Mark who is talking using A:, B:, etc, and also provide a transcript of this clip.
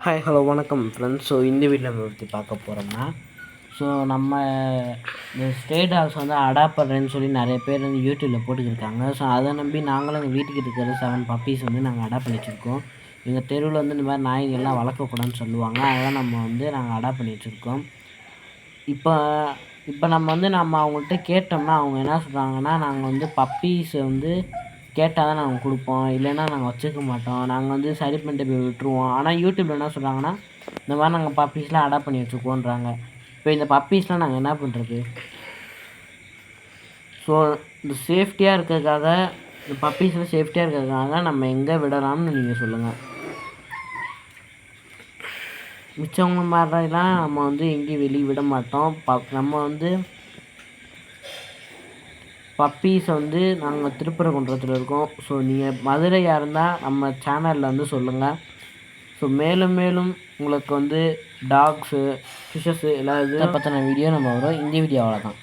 A: Hi hello வணக்கம் friends. So இந்த வீட்டில் நம்ம பற்றி பார்க்க போகிறோம்னா, நம்ம இந்த ஸ்ட்ரே டாக்ஸ் வந்து அடாப்ட் பண்ணுறேன்னு சொல்லி நிறைய பேர் வந்து யூடியூப்பில் போட்டுக்கிருக்காங்க. ஸோ அதை நம்பி நாங்களும் எங்கள் வீட்டுக்கு இருக்கிற 7 பப்பீஸ் வந்து நாங்கள் அடாப்ட் பண்ணி வச்சுருக்கோம். எங்கள் தெருவில் வந்து இந்த மாதிரி நாய்கள்லாம் வளர்க்கக்கூடாதுன்னு சொல்லுவாங்க. அதெல்லாம் நாங்கள் அடாப்ட் பண்ணி வச்சுருக்கோம். இப்போ இப்போ நம்ம அவங்கள்ட்ட கேட்டோம்னா அவங்க என்ன சொல்கிறாங்கன்னா, நாங்கள் வந்து பப்பீஸை வந்து கேட்டால் தான் நாங்கள் கொடுப்போம், இல்லைன்னா நாங்கள் வச்சுக்க மாட்டோம், நாங்கள் வந்து சரி பண்ணிட்டு போய் விட்டுருவோம். ஆனால் யூடியூப்பில் என்ன சொல்கிறாங்கன்னா, இந்த மாதிரி நாங்கள் பப்பீஸ்லாம் அடாப்ட் பண்ணி வச்சுக்குவோன்றாங்க. இப்போ இந்த பப்பீஸ்லாம் நாங்கள் என்ன பண்ணுறது? ஸோ இந்த சேஃப்டியாக இருக்கிறதுக்காக, இந்த பப்பீஸ்லாம் சேஃப்டியாக இருக்கிறதுக்காக நம்ம எங்கே விடலாம்னு நீங்கள் சொல்லுங்கள். மிச்சவங்க மாதிரிலாம் நம்ம வந்து எங்கேயும் வெளியே விட மாட்டோம். நம்ம வந்து பப்பீஸை வந்து நாங்கள் திருப்பரங்குன்றத்தில் இருக்கோம். ஸோ நீங்கள் மதுரையாக இருந்தால் நம்ம சேனலில் வந்து சொல்லுங்கள். ஸோ மேலும் மேலும் உங்களுக்கு வந்து டாக்ஸு, ஃபிஷ்ஷஸ்ஸு எல்லாம் இதை பற்றின வீடியோ நம்ம வரும். இந்த வீடியோ அவ்வளோதான்.